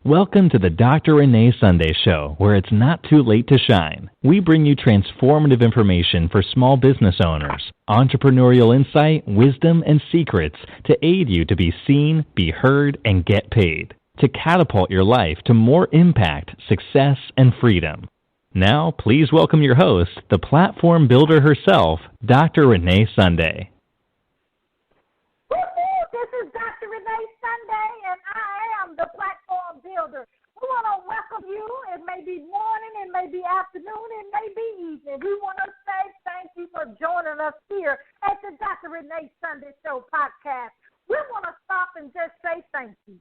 Welcome to the Dr. Renee Sunday Show, where it's not too late to shine. We bring you transformative information for small business owners, entrepreneurial insight, wisdom, and secrets to aid you to be seen, be heard, and get paid, to catapult your life to more impact, success, and freedom. Now, please welcome your host, the platform builder herself, Dr. Renee Sunday. This is Dr. Renee Sunday, and I am the platform builder. We want to welcome you. It may be morning, it may be afternoon, it may be evening. We want to say thank you for joining us here at the Dr. Renee Sunday Show podcast. We want to stop and just say thank you.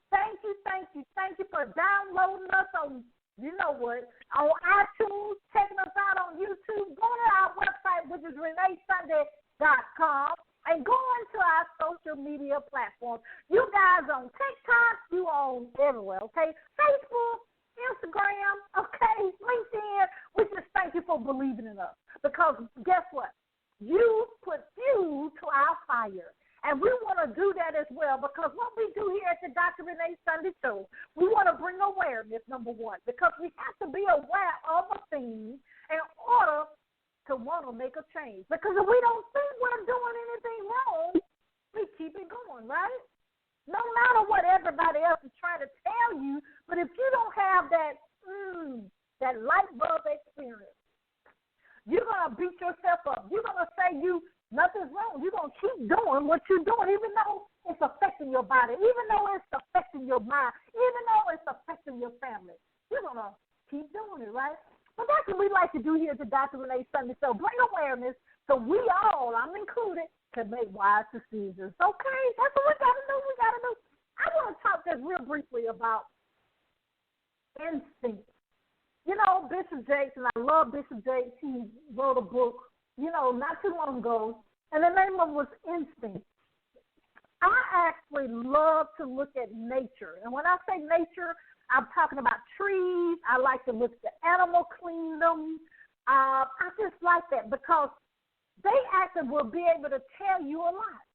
Thank you, thank you, thank you for downloading us on, you know what, on iTunes, checking us out on YouTube. Go to our website, which is reneesunday.com. And go into our social media platforms. You guys on TikTok, you on everywhere, okay? Facebook, Instagram, okay? LinkedIn. We just thank you for believing in us. Because guess what? You put fuel to our fire. And we want to do that as well, because what we do here at the Dr. Renee Sunday Show, we want to bring awareness, number one, because we have to be aware of a thing in order to want to make a change. Because if we don't think we're doing anything wrong, we keep it going, right? No matter what everybody else is trying to tell you, but if you don't have that light bulb experience, you're going to beat yourself up. You're going to say nothing's wrong. You're going to keep doing what you're doing, even though it's affecting your body, even though it's affecting your mind, even though it's affecting your family. You're going to keep doing it, right? So that's what we like to do here at the Dr. Renee Sunday Show. Bring awareness so we all, I'm included, can make wise decisions. Okay? That's what we got to do. I want to talk just real briefly about instinct. You know, Bishop Jakes, and I love Bishop Jakes. He wrote a book, not too long ago, and the name of it was Instinct. I actually love to look at nature. And when I say nature, I'm talking about trees. I like to look at the animal kingdom. I just like that because they actually will be able to tell you a lot.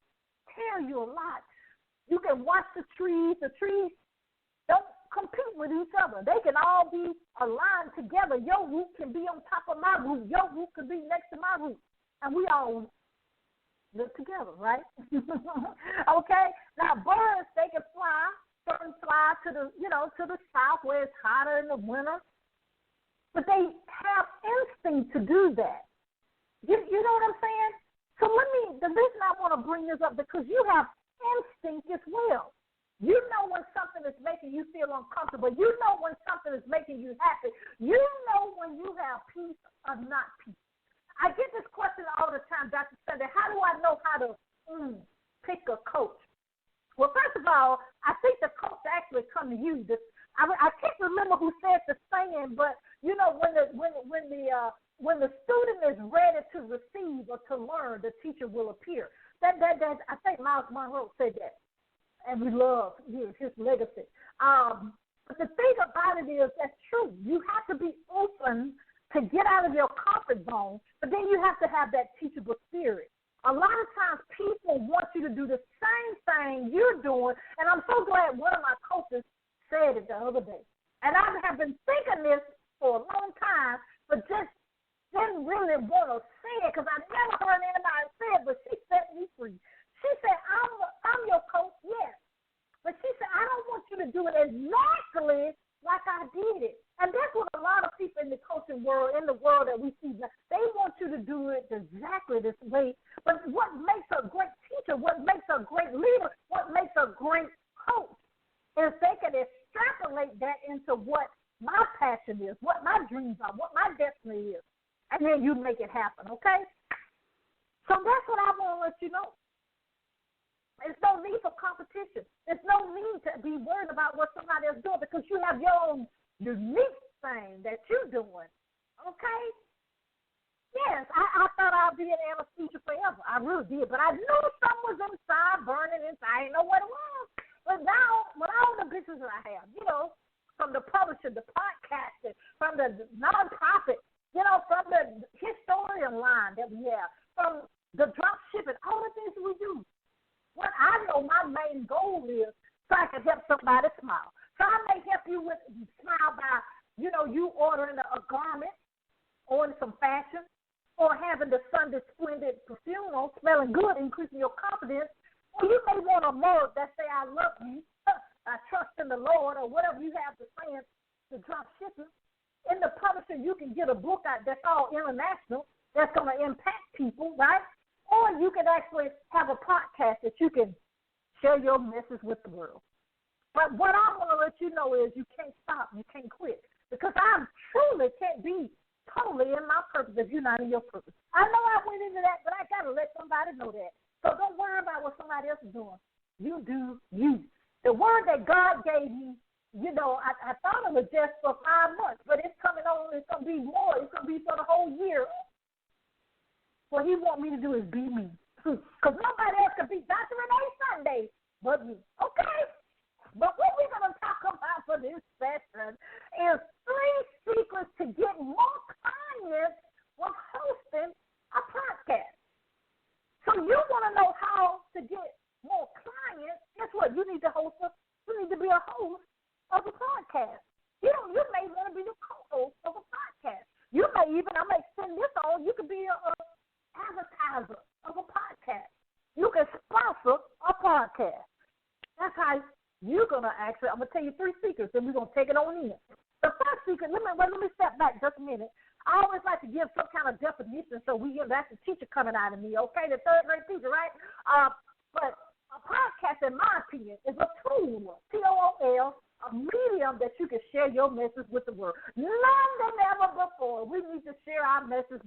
You can watch the trees. The trees don't compete with each other. They can all be aligned together. Your root can be on top of my root. Your root can be next to my root. And we all live together, right? Okay? Now, birds, they can fly. Certain fly to the south where it's hotter in the winter. But they have instinct to do that. You know what I'm saying? So the reason I want to bring this up, because you have instinct as well. You know when something is making you feel uncomfortable. You know when something is making you happy. You know when you have peace or not peace. I get this question all the time, Dr. Sunday. How do I know how to pick a coach? Well, first of all, I think the coach actually come to you. I can't remember who said the saying, but when the student is ready to receive or to learn, the teacher will appear. That I think Miles Monroe said that, and we love his legacy. But the thing about it is that's true. You have to be open to get out of your comfort zone, but then you have to have that teachable spirit. A lot of times people want you to do the same thing you're doing, and I'm so glad one of my coaches said it the other day. And I have been thinking this for a long time, but just didn't really want to say it because I never heard anybody say it, but she set me free. She said, I'm your coach, yes. But she said, I don't want you to do it exactly like I did it. And that's what a lot of people in the coaching world, in the world that we see, they want you to do it exactly this way. But what makes a great teacher, what makes a great leader, what makes a great coach is they can extrapolate that into what my passion is, what my dreams are, what my destiny is. And then you make it happen, okay? So that's what I want to let you know. There's no need for competition. There's no need to be worried about what somebody else is doing because you have your own unique thing that you're doing, okay? Yes, I thought I'd be in anesthesia forever. I really did, but I knew something was inside, burning inside. I didn't know what it was. But now, with all the business that I have, from the publisher, the podcasting, from the nonprofit, from the historian line that we have, from the drop shipping, all the things that we do. What I know my main goal is so I can help somebody smile, So I may help you with smile by, you ordering a garment, or some fashion, or having the Sunday splendid perfume on, smelling good, increasing your confidence. Or you may want a mug that say, I love you, I trust in the Lord, or whatever you have to say to drop shipping. In the publisher, you can get a book out that's all international, that's going to impact people, right? Or you can actually have a podcast that you can share your message with the world. But what I want to let you know is you can't stop, you can't quit. Because I truly can't be totally in my purpose if you're not in your purpose. I know I went into that, but I got to let somebody know that. So don't worry about what somebody else is doing. You do you. The word that God gave me, I thought it was just for 5 months, but it's coming on. It's going to be more. It's going to be for the whole year. What he wants me to do is be me. Because nobody else can be Dr. Renee Sunday but me. Okay? But what we're going to talk about for this session is 3 secrets to get more clients with hosting a podcast. So you want to know how to get more clients. Guess what? You need to be a host of a podcast. You may want to be the co-host of a podcast. I may send this on. You could be an advertiser of a podcast. You can sponsor a podcast. That's how you're going to I'm going to tell you 3 secrets, and we're going to take it on in. The first secret, let me step back just a minute. I always like to give some kind of definition, so that's the teacher coming out of me, okay? The 3rd grade teacher, right? But a podcast, in my opinion, is a tool, T-O-O-L, a medium that you can share your message with the world. None than ever before. We need to share our message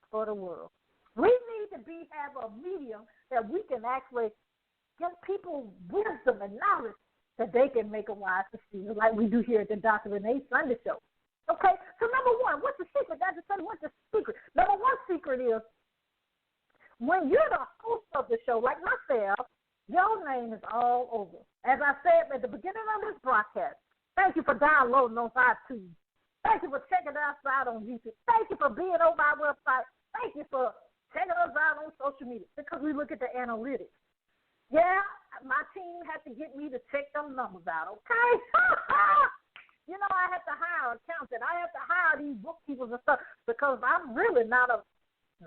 for the world. We need to have a medium that we can actually give people wisdom and knowledge that they can make a wise decision, like we do here at the Dr. Renee Sunday Show. Okay, so number 1, what's the secret? Dr. Sunday, what's the secret? Number 1 secret is when you're the host of the show, like myself, your name is all over. As I said at the beginning of this broadcast, thank you for downloading on iTunes. Thank you for checking us out on YouTube. Thank you for being on my website. Thank you for checking us out on social media, because we look at the analytics. Yeah, my team had to get me to check them numbers out, okay? I have to hire an accountant. I have to hire these bookkeepers and stuff, because I'm really not a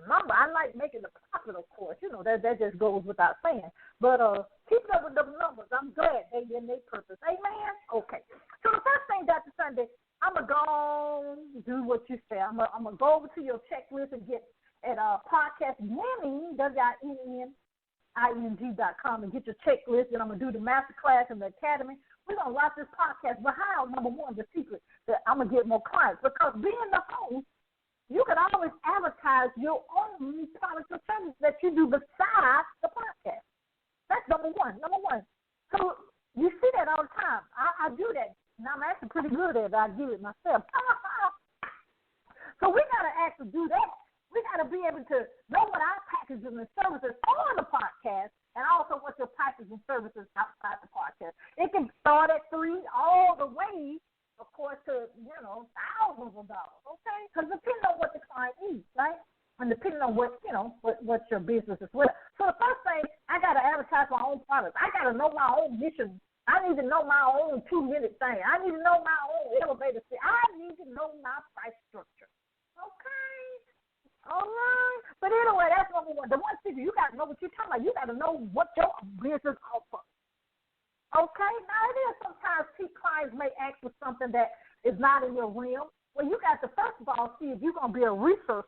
number. I like making the profit, of course. That just goes without saying. But keeping up with the numbers, I'm glad they in their purpose. Amen? Okay. So the first thing, Dr. Sunday, I'm going to go do what you say. I'm going to go over to your checklist and get at podcast winning, WINNING.com, and get your checklist, and I'm going to do the master class in the academy. We're going to watch this podcast. But how, number 1, the secret that I'm going to get more clients? Because being the host, you can always advertise your own products or services that you do besides the podcast. That's number 1. So you see that all the time. I do that. And I'm actually pretty good at it. I do it myself. So we got to actually do that. We got to be able to know what our packages and services on the podcast, and also what your packages and services outside the podcast. It can start at $3 all the way, of course, to, thousands of dollars, okay? Because depending on what the client needs, right? And depending on what your business is with. So the first thing, I got to advertise my own products. I got to know my own mission. I need to know my own 2-minute thing. I need to know my own elevator fee. I need to know my price structure, okay? All right. But anyway, that's number 1. The 1 secret, you got to know what you're talking about. You got to know what your business offers. Okay? Now, it is sometimes clients may ask for something that is not in your realm. Well, you got to, first of all, see if you're going to be a resource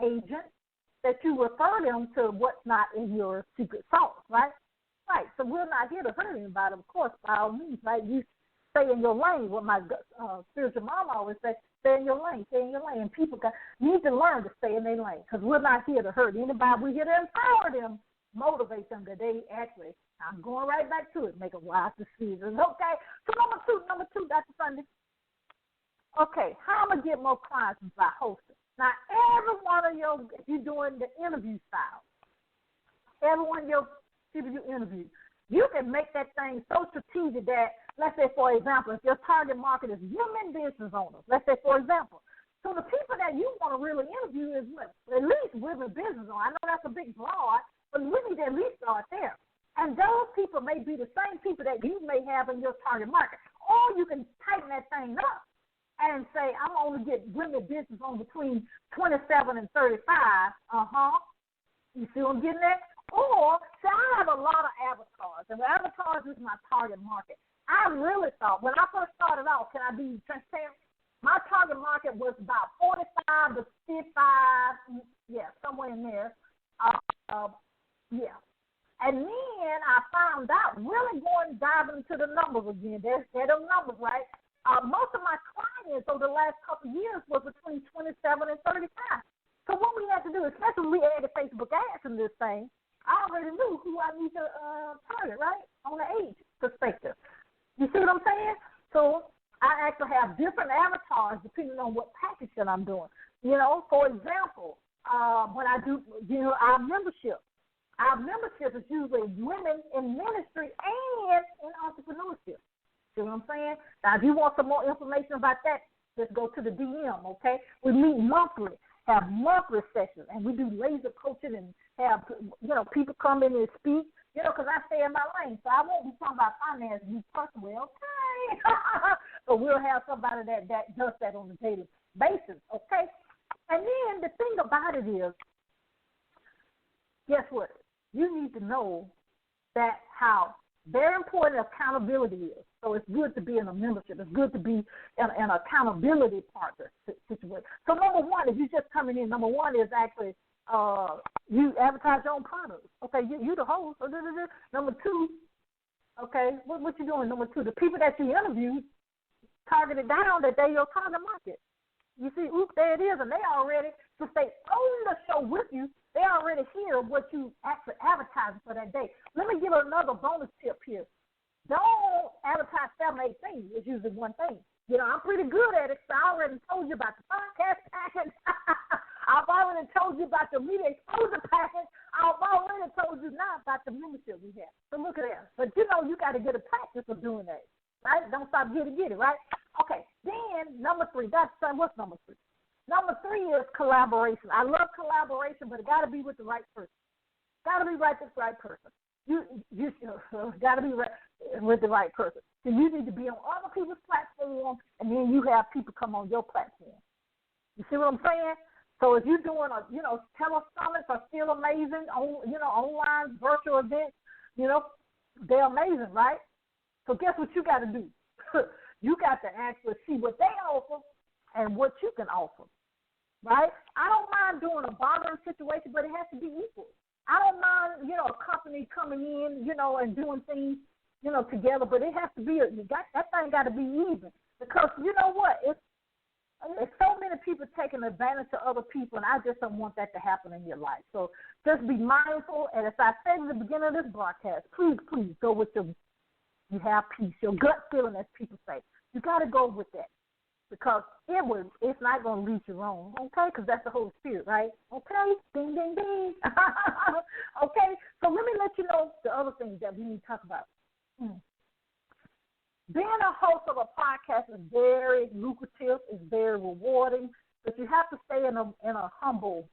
agent, that you refer them to what's not in your secret sauce, right? Right. So we're not here to hurt anybody, of course, by all means, right? You stay in your lane. What my spiritual mom always says, stay in your lane, stay in your lane. And people need to learn to stay in their lane, because we're not here to hurt anybody. We're here to empower them, motivate them that they actually, I'm going right back to it, make a wise decision. Okay? So number two, Dr. Sunday. Okay, how am I going to get more clients by hosting? Now, every one of if you're doing the interview style, every one of your people you interview, you can make that thing so strategic that, let's say, for example, if your target market is women business owners, let's say, for example, so the people that you want to really interview is at least women business owners. I know that's a big broad, but we need to at least start there. And those people may be the same people that you may have in your target market. Or you can tighten that thing up and say, I'm only getting women business on between 27 and 35. You see what I'm getting at? Or, say, I have a lot of avatars, and avatars is my target market. I really thought, when I first started off, can I be transparent? My target market was about 45 to 55, somewhere in there. And then I found out, really diving into the numbers again. They're them numbers, right? Most of my clients over the last couple of years was between 27 and 35. So what we had to do, especially when we added Facebook ads in this thing, I already knew who I need to target, right, on the age perspective. You see what I'm saying? So I actually have different avatars depending on what package that I'm doing. You know, for example, when I do, our membership is usually women in ministry and in entrepreneurship. See what I'm saying? Now, if you want some more information about that, just go to the DM, okay? We meet monthly, have monthly sessions, and we do laser coaching and have, people come in and speak, because I stay in my lane. So I won't be talking about finance, me personally, okay? But we'll have somebody that does that on a daily basis, okay? And then the thing about it is, guess what? You need to know that how very important accountability is. So it's good to be in a membership. It's good to be in an accountability partner situation. So number one, if you're just coming in, number one is actually you advertise your own products. Okay, you the host. Number two, okay, what you doing? Number two, the people that you interviewed targeted down that they're your target market. You see, there it is, and they already, since they own the show with you, they already hear what you actually advertising for that day. Let me give another bonus tip here. Don't advertise 7 or 8 things. It's usually one thing. I'm pretty good at it, so I already told you about the podcast package. I've already told you about the media exposure package. I've already told you now about the membership we have. So look at that. But, you got to get a practice of doing that, right? Don't stop get it, right? Okay, then number 3. What's number 3? Number 3 is collaboration. I love collaboration, but it got to be with the right person. Got to be with the right person. You got to be with the right person. So you need to be on other people's platform, and then you have people come on your platform. You see what I'm saying? So if you're doing telesummits are still amazing, online virtual events, they're amazing, right? So guess what you got to do? You got to actually see what they offer and what you can offer. Right? I don't mind doing a bartering situation, but it has to be equal. I don't mind, a company coming in, and doing things, together, but it has to be, that thing got to be even. Because you know what? It's so many people taking advantage of other people, and I just don't want that to happen in your life. So just be mindful, and as I said at the beginning of this broadcast, please go with you have peace, your gut feeling, as people say. You got to go with that. Because it's not going to lead you wrong, okay? Because that's the Holy Spirit, right? Okay? Ding, ding, ding. Okay? So let me let you know the other things that we need to talk about. Being a host of a podcast is very lucrative, it's very rewarding, but you have to stay in a humble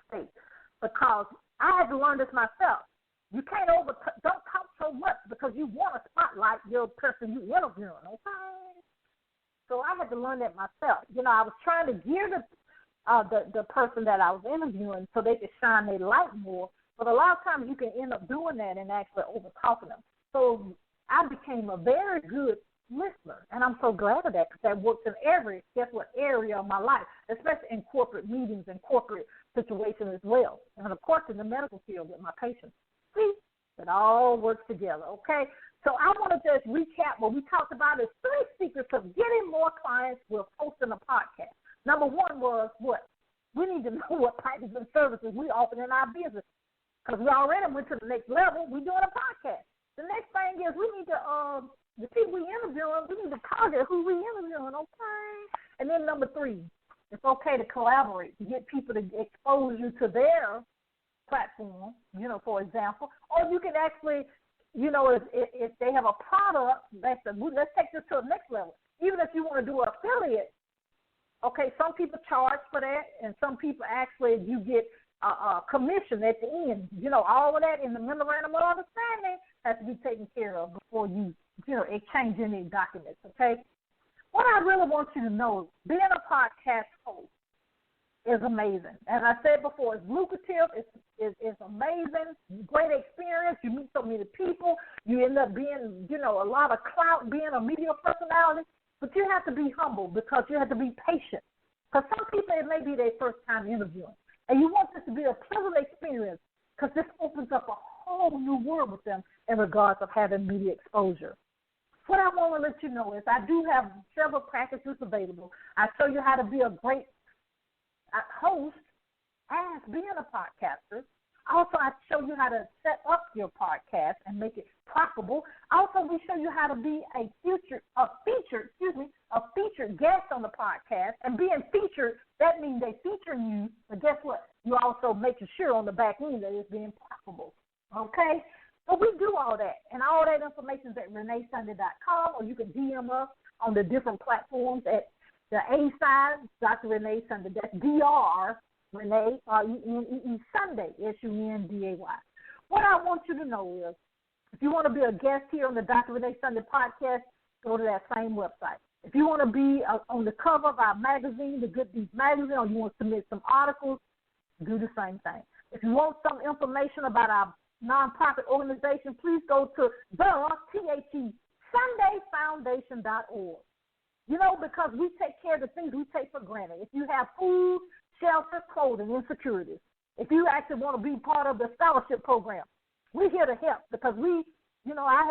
state. Because I had to learn this myself. You can't don't talk so much because you want to spotlight your person you interviewing, okay? So I had to learn that myself. I was trying to gear the person that I was interviewing so they could shine their light more. But a lot of times you can end up doing that and actually over-talking them. So I became a very good listener, and I'm so glad of that because that works in every area of my life, especially in corporate meetings and corporate situations as well. And, of course, in the medical field with my patients. See, it all works together, okay? So I want to just recap what we talked about is 3 secrets of getting more clients with hosting a podcast. Number 1 was what? We need to know what packages and services we offer in our business because we already went to the next level. We're doing a podcast. The next thing is we need to, the people we interviewing, we need to target who we interviewing, okay? And then number 3, it's okay to collaborate, to get people to expose you to their platform, for example, or you can actually – if they have a product, let's take this to the next level. Even if you want to do an affiliate, okay, some people charge for that, and some people actually you get commission at the end. All of that in the memorandum of understanding has to be taken care of before you exchange any documents, okay? What I really want you to know is being a podcast host is amazing. As I said before, it's lucrative, it's amazing, great experience. You meet so many people. You end up being, a lot of clout, being a media personality. But you have to be humble because you have to be patient. Because some people, it may be their first time interviewing. And you want this to be a pleasant experience because this opens up a whole new world with them in regards of having media exposure. What I want to let you know is I do have several practices available. I show you how to be a great host as being a podcaster. Also, I show you how to set up your podcast and make it profitable. Also, we show you how to be a featured guest on the podcast. And being featured, that means they feature you. But guess what? You also make sure on the back end that it's being profitable. Okay? So we do all that. And all that information is at reneesunday.com, or you can DM us on the different platforms at the A side, Dr. Renee Sunday. That's DR Renee, R-E-N-E-E Sunday, S-U-N-D-A-Y. What I want you to know is, if you want to be a guest here on the Dr. Renee Sunday podcast, go to that same website. If you want to be on the cover of our magazine, the Good Deeds magazine, or you want to submit some articles, do the same thing. If you want some information about our nonprofit organization, please go to SundayFoundation.org. Because we take care of the things we take for granted. If you have food, shelter, clothing, insecurities, if you actually want to be part of the scholarship program, we're here to help because I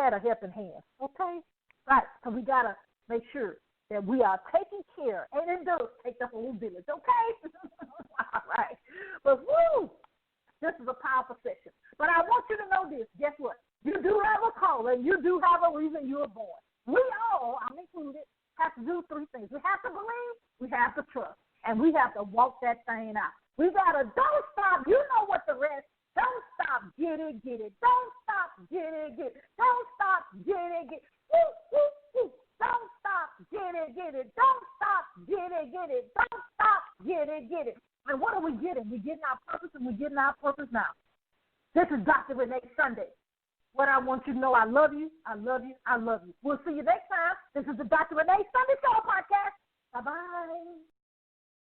had a helping hand, okay? Right, so we got to make sure that we are taking care, and it does take the whole village, okay? All right. But, this is a powerful session. But I want you to know this. Guess what? You do have a calling. You do have a reason you were born. We all, I'm included, have to do three things. We have to believe, we have to trust, and we have to walk that thing out. We got to, don't stop. You know what the rest. Don't stop, get it. Don't stop, get it. Don't stop, get it. Woo, woo, woo. Don't stop, get it. Don't stop, get it. Don't stop, get it. And what are we getting? We're getting our purpose, and we're getting our purpose now. This is Dr. Renee Sunday. What I want you to know, I love you. We'll see you next time. This is the Dr. Renee Sunday Show podcast. Bye-bye.